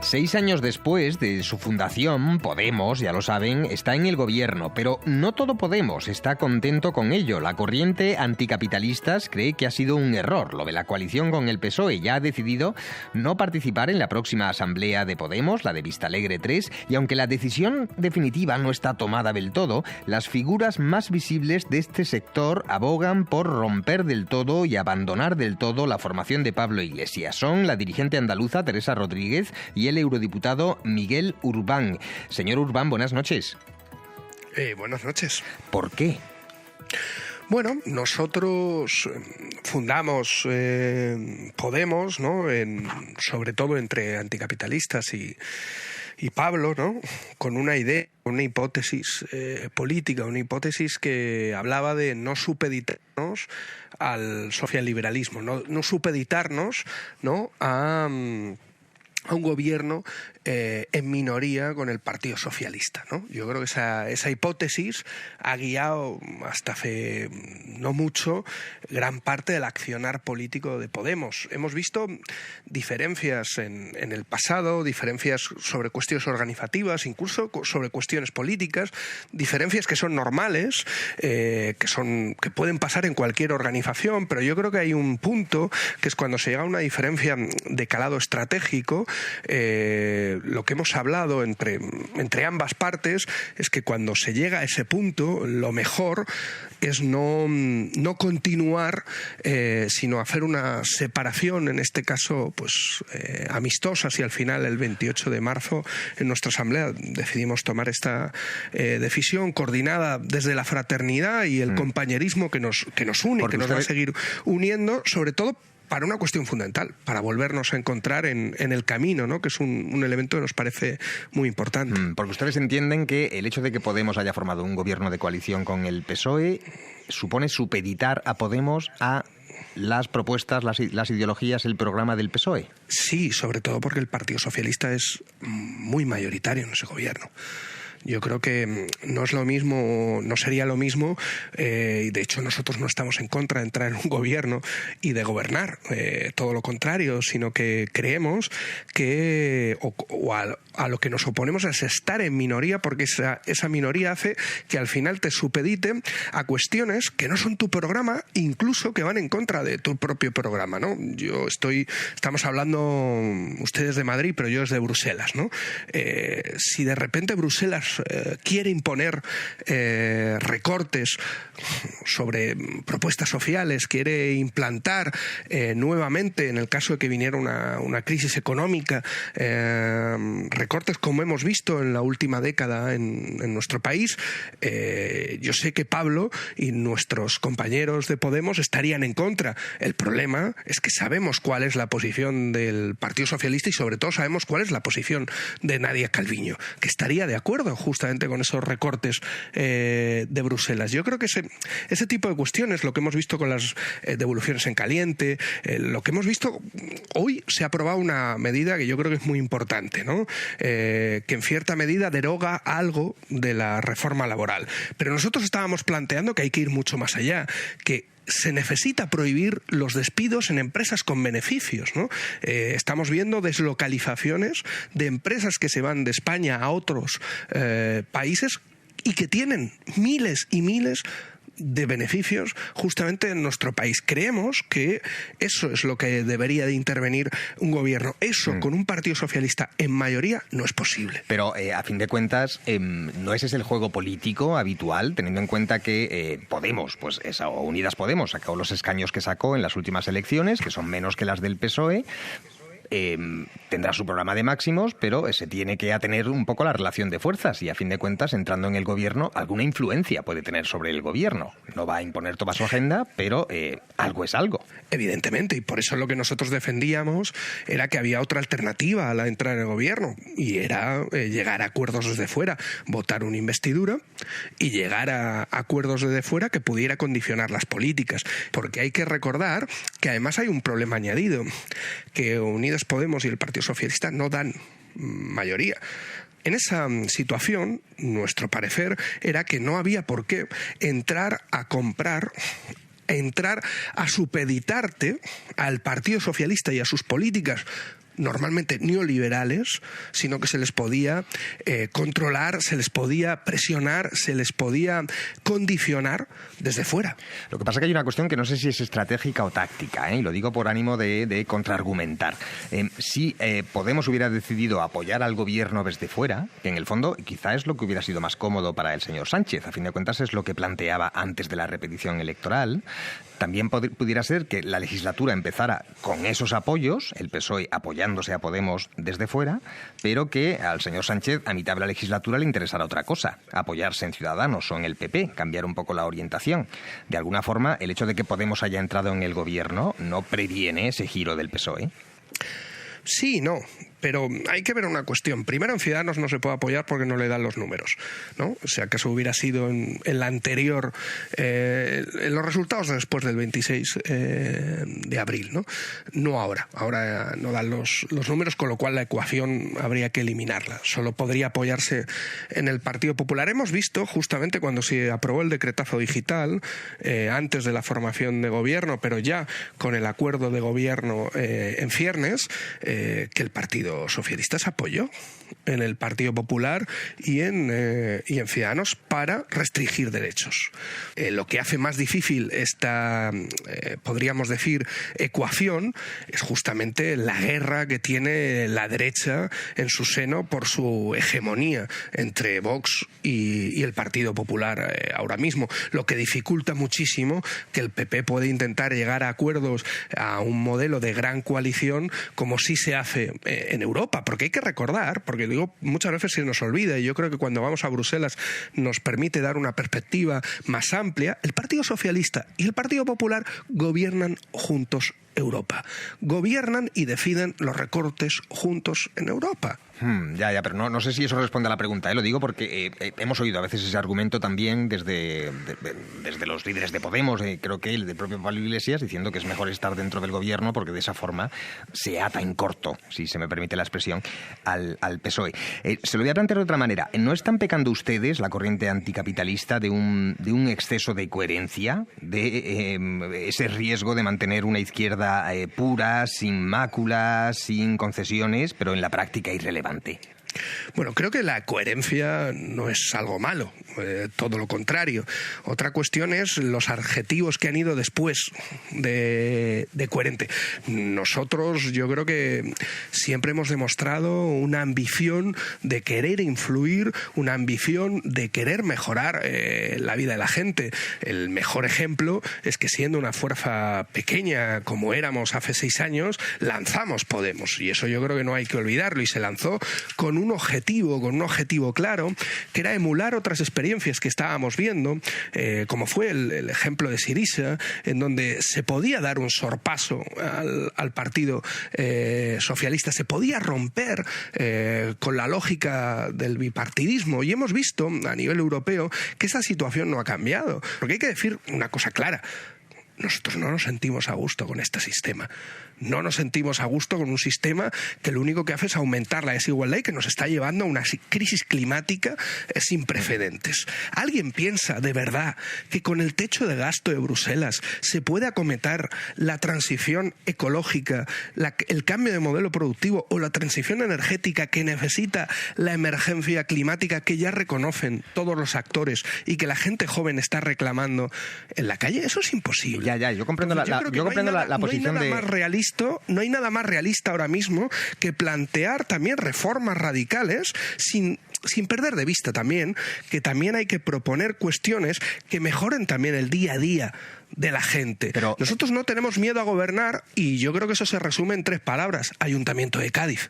6 años después de su fundación, Podemos, ya lo saben, está en el gobierno, pero no todo Podemos está contento con ello. La corriente anticapitalistas cree que ha sido un error lo de la coalición con el PSOE. Ya ha decidido no participar en la próxima asamblea de Podemos, la de Vistalegre 3, y aunque la decisión definitiva no está tomada del todo, las figuras más visibles de este sector abogan por romper del todo y abandonar del todo la formación de Pablo Iglesias. Son la dirigente andaluza Teresa Rodríguez y el eurodiputado Miguel Urbán. Señor Urbán, buenas noches. Buenas noches. ¿Por qué? Bueno, nosotros fundamos Podemos, ¿no? Sobre todo entre anticapitalistas y Pablo, ¿no? Con una idea, una hipótesis política, una hipótesis que hablaba de no supeditarnos al socialliberalismo, no supeditarnos, ¿no? a un gobierno en minoría con el Partido Socialista, ¿no? Yo creo que esa hipótesis ha guiado hasta hace no mucho gran parte del accionar político de Podemos. Hemos visto diferencias en el pasado, diferencias sobre cuestiones organizativas, incluso sobre cuestiones políticas, diferencias que son normales, que pueden pasar en cualquier organización, pero yo creo que hay un punto que es cuando se llega a una diferencia de calado estratégico. Lo que hemos hablado entre ambas partes es que cuando se llega a ese punto, lo mejor es no continuar, sino hacer una separación, en este caso pues amistosa, si al final el 28 de marzo en nuestra asamblea decidimos tomar esta decisión coordinada desde la fraternidad y el compañerismo que nos une, porque que nos va a seguir uniendo, sobre todo para una cuestión fundamental, para volvernos a encontrar en el camino, ¿no? Que es un elemento que nos parece muy importante. Porque ustedes entienden que el hecho de que Podemos haya formado un gobierno de coalición con el PSOE supone supeditar a Podemos a las propuestas, las ideologías, el programa del PSOE. Sí, sobre todo porque el Partido Socialista es muy mayoritario en ese gobierno. Yo creo que no es lo mismo, no sería lo mismo, y de hecho nosotros no estamos en contra de entrar en un gobierno y de gobernar, todo lo contrario, sino que creemos que a lo que nos oponemos es estar en minoría, porque esa minoría hace que al final te supedite a cuestiones que no son tu programa, incluso que van en contra de tu propio programa, ¿no? Estamos hablando ustedes de Madrid, pero yo desde Bruselas, ¿no? Si de repente Bruselas quiere imponer recortes sobre propuestas sociales, quiere implantar nuevamente, en el caso de que viniera una crisis económica, recortes como hemos visto en la última década en nuestro país, yo sé que Pablo y nuestros compañeros de Podemos estarían en contra. El problema es que sabemos cuál es la posición del Partido Socialista y sobre todo sabemos cuál es la posición de Nadia Calviño, que estaría de acuerdo justamente con esos recortes de Bruselas. Yo creo que ese tipo de cuestiones, lo que hemos visto con las devoluciones en caliente, lo que hemos visto hoy, se ha aprobado una medida que yo creo que es muy importante, ¿no? Que en cierta medida deroga algo de la reforma laboral. Pero nosotros estábamos planteando que hay que ir mucho más allá, que se necesita prohibir los despidos en empresas con beneficios, ¿no? Estamos viendo deslocalizaciones de empresas que se van de España a otros países y que tienen miles y miles de beneficios justamente en nuestro país. Creemos que eso es lo que debería de intervenir un gobierno. Eso con un Partido Socialista en mayoría no es posible. Pero a fin de cuentas, ¿no ese es el juego político habitual, teniendo en cuenta que Podemos, pues o Unidas Podemos, sacó los escaños que sacó en las últimas elecciones, que son menos que las del PSOE? Tendrá su programa de máximos, pero se tiene que atener un poco la relación de fuerzas y, a fin de cuentas, entrando en el gobierno, alguna influencia puede tener sobre el gobierno. No va a imponer toda su agenda, pero algo es algo. Evidentemente, y por eso lo que nosotros defendíamos era que había otra alternativa a la entrada en el gobierno, y era llegar a acuerdos desde fuera, votar una investidura y llegar a acuerdos desde fuera que pudiera condicionar las políticas. Porque hay que recordar que además hay un problema añadido, que Unidas Podemos y el Partido Socialista no dan mayoría. En esa situación, nuestro parecer era que no había por qué entrar a comprar, entrar a supeditarte al Partido Socialista y a sus políticas normalmente neoliberales, sino que se les podía controlar, se les podía presionar, se les podía condicionar desde fuera. Lo que pasa es que hay una cuestión que no sé si es estratégica o táctica, y lo digo por ánimo de contraargumentar. Si Podemos hubiera decidido apoyar al gobierno desde fuera, que en el fondo quizá es lo que hubiera sido más cómodo para el señor Sánchez, a fin de cuentas es lo que planteaba antes de la repetición electoral. También pudiera ser que la legislatura empezara con esos apoyos, el PSOE apoyándose a Podemos desde fuera, pero que al señor Sánchez a mitad de la legislatura le interesara otra cosa, apoyarse en Ciudadanos o en el PP, cambiar un poco la orientación. De alguna forma, el hecho de que Podemos haya entrado en el gobierno no previene ese giro del PSOE. Sí, no, pero hay que ver una cuestión. Primero, en Ciudadanos no se puede apoyar porque no le dan los números, ¿no? O sea, que eso hubiera sido en la anterior, en los resultados después del 26 de abril, ¿no? No ahora. Ahora no dan los números, con lo cual la ecuación habría que eliminarla. Solo podría apoyarse en el Partido Popular. Hemos visto, justamente cuando se aprobó el decretazo digital, antes de la formación de gobierno, pero ya con el acuerdo de gobierno en ciernes, que el Partido Socialista se apoyó en el Partido Popular y en Ciudadanos para restringir derechos. Lo que hace más difícil esta, podríamos decir, ecuación es justamente la guerra que tiene la derecha en su seno por su hegemonía entre Vox y el Partido Popular ahora mismo, lo que dificulta muchísimo que el PP pueda intentar llegar a acuerdos, a un modelo de gran coalición como sí se hace en Europa, porque hay que recordar, porque digo, muchas veces se nos olvida, y yo creo que cuando vamos a Bruselas nos permite dar una perspectiva más amplia. El Partido Socialista y el Partido Popular gobiernan juntos Europa. Gobiernan y deciden los recortes juntos en Europa. Ya, pero no sé si eso responde a la pregunta. Lo digo porque hemos oído a veces ese argumento también desde los líderes de Podemos, creo que el del propio Pablo Iglesias, diciendo que es mejor estar dentro del gobierno porque de esa forma se ata en corto, si se me permite la expresión, al PSOE. Se lo voy a plantear de otra manera. ¿No están pecando ustedes, la corriente anticapitalista, de un exceso de coherencia, de ese riesgo de mantener una izquierda pura, sin máculas, sin concesiones, pero en la práctica irrelevante? Bueno, creo que la coherencia no es algo malo, todo lo contrario. Otra cuestión es los adjetivos que han ido después de coherente. Nosotros, yo creo que siempre hemos demostrado una ambición de querer influir, una ambición de querer mejorar la vida de la gente. El mejor ejemplo es que, siendo una fuerza pequeña como éramos hace 6 años, lanzamos Podemos, y eso yo creo que no hay que olvidarlo, y se lanzó con un objetivo claro, que era emular otras experiencias que estábamos viendo, como fue el ejemplo de Syriza, en donde se podía dar un sorpaso al Partido Socialista, se podía romper con la lógica del bipartidismo, y hemos visto a nivel europeo que esa situación no ha cambiado, porque hay que decir una cosa clara: nosotros no nos sentimos a gusto con este sistema. No nos sentimos a gusto con un sistema que lo único que hace es aumentar la desigualdad y que nos está llevando a una crisis climática sin precedentes. ¿Alguien piensa de verdad que con el techo de gasto de Bruselas se puede acometer la transición ecológica, el cambio de modelo productivo o la transición energética que necesita la emergencia climática, que ya reconocen todos los actores y que la gente joven está reclamando en la calle? Eso es imposible. Yo comprendo la posición de... No hay nada más realista ahora mismo que plantear también reformas radicales sin perder de vista también que también hay que proponer cuestiones que mejoren también el día a día de la gente. Pero nosotros no tenemos miedo a gobernar, y yo creo que eso se resume en 3 palabras: Ayuntamiento de Cádiz.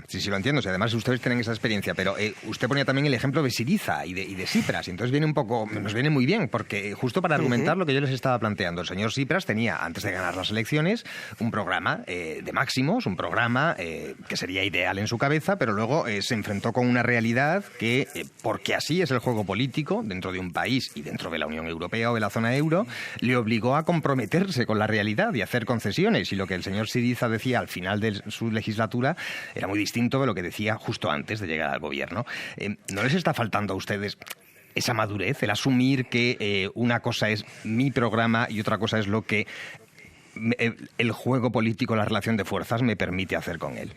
Sí, lo entiendo. Si además ustedes tienen esa experiencia, pero usted ponía también el ejemplo de Syriza y de Tsipras, y entonces nos viene muy bien, porque justo para argumentar lo que yo les estaba planteando, el señor Tsipras tenía, antes de ganar las elecciones, un programa de máximos, un programa que sería ideal en su cabeza, pero luego se enfrentó con una realidad que, porque así es el juego político dentro de un país y dentro de la Unión Europea o de la zona euro, le obligó a comprometerse con la realidad y a hacer concesiones, y lo que el señor Syriza decía al final de su legislatura era muy distinto de lo que decía justo antes de llegar al gobierno. ¿No les está faltando a ustedes esa madurez, el asumir que una cosa es mi programa y otra cosa es lo que el juego político, la relación de fuerzas me permite hacer con él?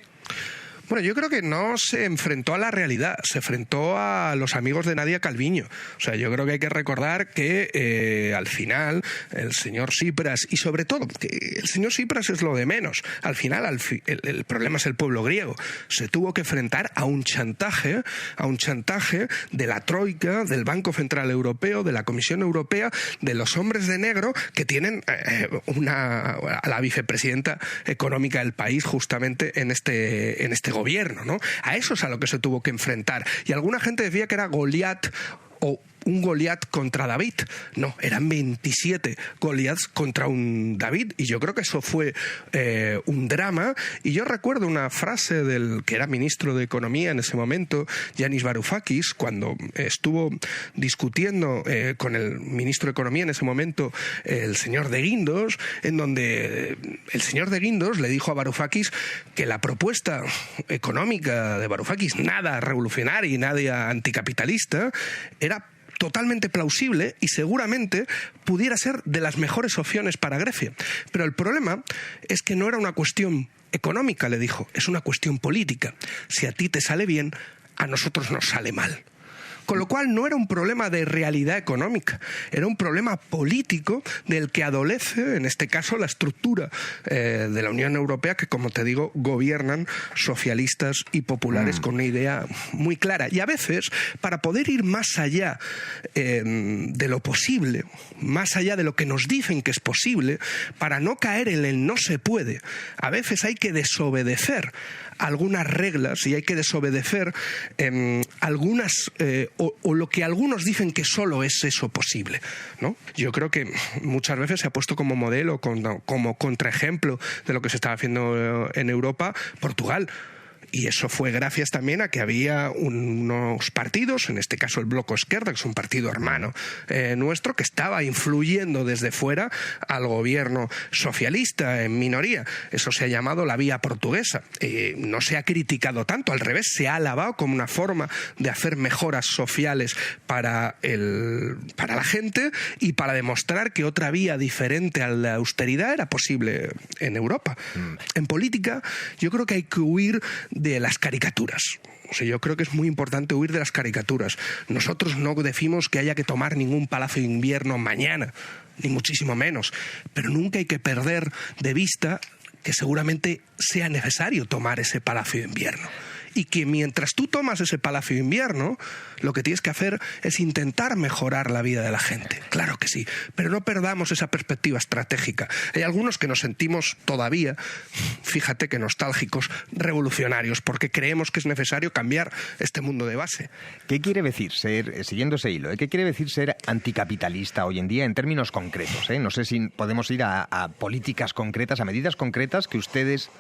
Bueno, yo creo que no se enfrentó a la realidad, se enfrentó a los amigos de Nadia Calviño. O sea, yo creo que hay que recordar que al final el señor Tsipras, y sobre todo, que el señor Tsipras es lo de menos, al final el problema es el pueblo griego. Se tuvo que enfrentar a un chantaje de la Troika, del Banco Central Europeo, de la Comisión Europea, de los hombres de negro que tienen a la vicepresidenta económica del país justamente en este gobierno, ¿no? A eso es a lo que se tuvo que enfrentar. Y alguna gente decía que era Goliat o un Goliat contra David. No, eran 27 Goliats contra un David, y yo creo que eso fue un drama. Y yo recuerdo una frase del que era ministro de Economía en ese momento, Yanis Varoufakis, cuando estuvo discutiendo con el ministro de Economía en ese momento, el señor de Guindos, en donde el señor de Guindos le dijo a Varoufakis que la propuesta económica de Varoufakis, nada revolucionaria y nada anticapitalista, era totalmente plausible y seguramente pudiera ser de las mejores opciones para Grecia. Pero el problema es que no era una cuestión económica, le dijo, es una cuestión política. Si a ti te sale bien, a nosotros nos sale mal. Con lo cual no era un problema de realidad económica, era un problema político del que adolece, en este caso, la estructura de la Unión Europea, que, como te digo, gobiernan socialistas y populares con una idea muy clara. Y a veces, para poder ir más allá de lo posible, más allá de lo que nos dicen que es posible, para no caer en el no se puede, a veces hay que desobedecer algunas reglas y hay que desobedecer algunas o lo que algunos dicen que solo es eso posible, ¿no? Yo creo que muchas veces se ha puesto como modelo, como contraejemplo de lo que se estaba haciendo en Europa, Portugal. Y eso fue gracias también a que había unos partidos, en este caso el Bloco Esquerda, que es un partido hermano nuestro, que estaba influyendo desde fuera al gobierno socialista en minoría. Eso se ha llamado la vía portuguesa. No se ha criticado tanto, al revés, se ha alabado como una forma de hacer mejoras sociales para la gente y para demostrar que otra vía diferente a la austeridad era posible en Europa. En política, yo creo que hay que huir de las caricaturas. O sea, yo creo que es muy importante huir de las caricaturas. Nosotros no decimos que haya que tomar ningún palacio de invierno mañana, ni muchísimo menos, pero nunca hay que perder de vista que seguramente sea necesario tomar ese palacio de invierno. Y que mientras tú tomas ese palacio de invierno, lo que tienes que hacer es intentar mejorar la vida de la gente. Claro que sí, pero no perdamos esa perspectiva estratégica. Hay algunos que nos sentimos todavía, fíjate que nostálgicos, revolucionarios, porque creemos que es necesario cambiar este mundo de base. ¿Qué quiere decir ser, siguiendo ese hilo, qué quiere decir ser anticapitalista hoy en día en términos concretos? No sé si podemos ir a políticas concretas, a medidas concretas que ustedes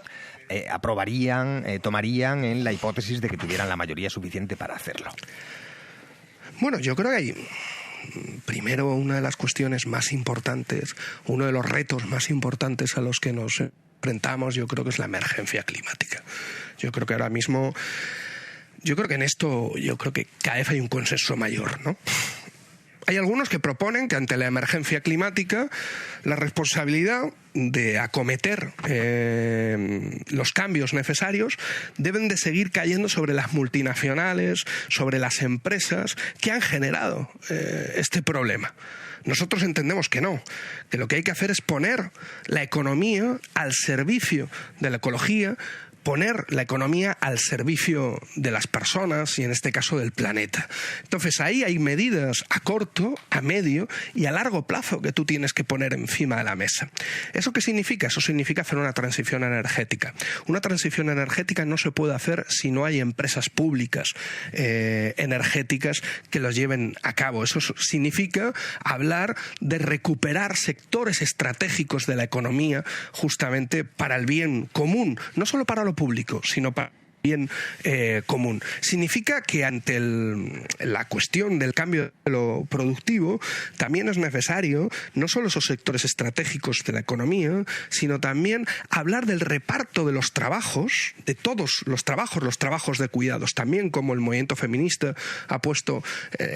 aprobarían, tomarían en la hipótesis de que tuvieran la mayoría suficiente para hacerlo. Bueno, yo creo que hay, primero, una de las cuestiones más importantes, uno de los retos más importantes a los que nos enfrentamos, yo creo que es la emergencia climática. Yo creo que ahora mismo, yo creo que en esto, yo creo que cada vez hay un consenso mayor, ¿no? Hay algunos que proponen que ante la emergencia climática la responsabilidad de acometer los cambios necesarios deben de seguir cayendo sobre las multinacionales, sobre las empresas que han generado este problema. Nosotros entendemos que no, que lo que hay que hacer es poner la economía al servicio de la ecología, poner la economía al servicio de las personas y en este caso del planeta. Entonces ahí hay medidas a corto, a medio y a largo plazo que tú tienes que poner encima de la mesa. ¿Eso qué significa? Eso significa hacer una transición energética. Una transición energética no se puede hacer si no hay empresas públicas energéticas que los lleven a cabo. Eso significa hablar de recuperar sectores estratégicos de la economía justamente para el bien común, no solo para lo público, sino para el bien común. Significa que ante la cuestión del cambio de lo productivo también es necesario no solo esos sectores estratégicos de la economía, sino también hablar del reparto de los trabajos, de todos los trabajos de cuidados, también como el movimiento feminista ha puesto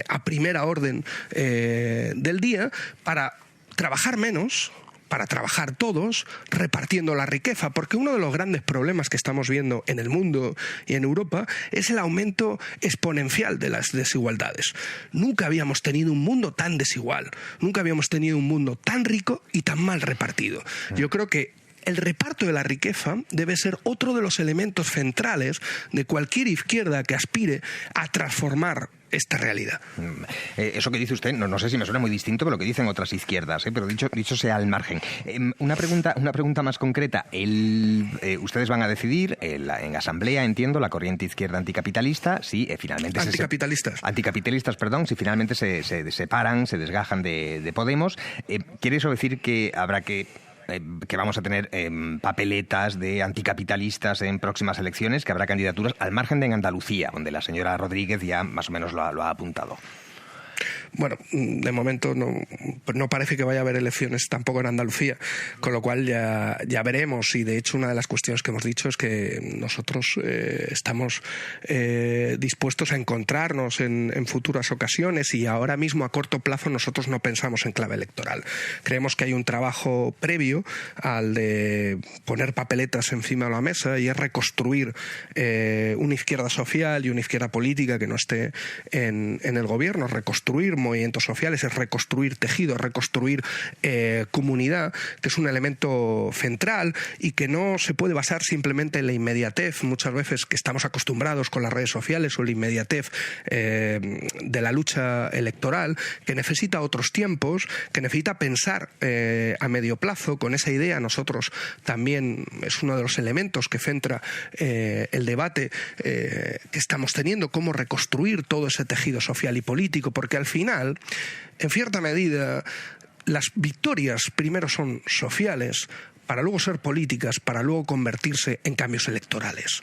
a primera orden del día, para trabajar menos, para trabajar todos, repartiendo la riqueza, porque uno de los grandes problemas que estamos viendo en el mundo y en Europa es el aumento exponencial de las desigualdades. Nunca habíamos tenido un mundo tan desigual, nunca habíamos tenido un mundo tan rico y tan mal repartido. Yo creo que el reparto de la riqueza debe ser otro de los elementos centrales de cualquier izquierda que aspire a transformar esta realidad. Eso que dice usted, no sé si me suena muy distinto de lo que dicen otras izquierdas, pero dicho sea al margen. Una pregunta más concreta. Ustedes van a decidir en asamblea, entiendo, la corriente izquierda anticapitalista, si finalmente anticapitalistas, perdón, si finalmente se separan, se desgajan de Podemos. ¿Quiere eso decir que habrá que vamos a tener papeletas de anticapitalistas en próximas elecciones, que habrá candidaturas al margen de en Andalucía, donde la señora Rodríguez ya más o menos lo ha apuntado? Bueno, de momento no parece que vaya a haber elecciones tampoco en Andalucía, con lo cual ya veremos. Y de hecho una de las cuestiones que hemos dicho es que nosotros estamos dispuestos a encontrarnos en futuras ocasiones, y ahora mismo a corto plazo nosotros no pensamos en clave electoral. Creemos que hay un trabajo previo al de poner papeletas encima de la mesa, y es reconstruir una izquierda social y una izquierda política que no esté en el gobierno, reconstruir movimientos sociales, es reconstruir tejido, reconstruir comunidad, que es un elemento central y que no se puede basar simplemente en la inmediatez, muchas veces que estamos acostumbrados con las redes sociales, o la inmediatez de la lucha electoral, que necesita otros tiempos, que necesita pensar a medio plazo. Con esa idea nosotros también es uno de los elementos que centra el debate que estamos teniendo, cómo reconstruir todo ese tejido social y político, porque al final, en cierta medida, las victorias primero son sociales, para luego ser políticas, para luego convertirse en cambios electorales.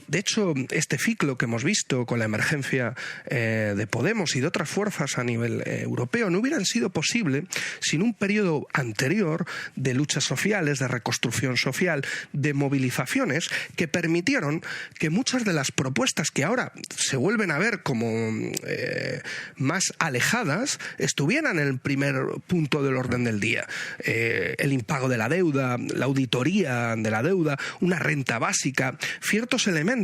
De hecho, este ciclo que hemos visto con la emergencia de Podemos y de otras fuerzas a nivel europeo no hubieran sido posible sin un periodo anterior de luchas sociales, de reconstrucción social, de movilizaciones que permitieron que muchas de las propuestas que ahora se vuelven a ver como más alejadas estuvieran en el primer punto del orden del día. El impago de la deuda, la auditoría de la deuda, una renta básica, ciertos elementos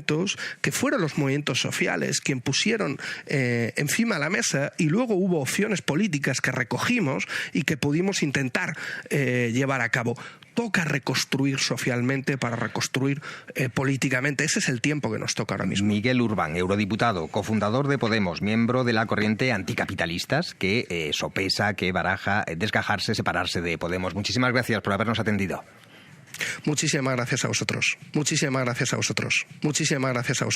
que fueron los movimientos sociales quien pusieron encima de la mesa, y luego hubo opciones políticas que recogimos y que pudimos intentar llevar a cabo. Toca reconstruir socialmente para reconstruir políticamente. Ese es el tiempo que nos toca ahora mismo. Miguel Urbán, eurodiputado, cofundador de Podemos, miembro de la corriente anticapitalistas, que sopesa, que baraja desgajarse, separarse de Podemos. Muchísimas gracias por habernos atendido. Muchísimas gracias a vosotros. Muchísimas gracias a vosotros. Muchísimas gracias a vosotros.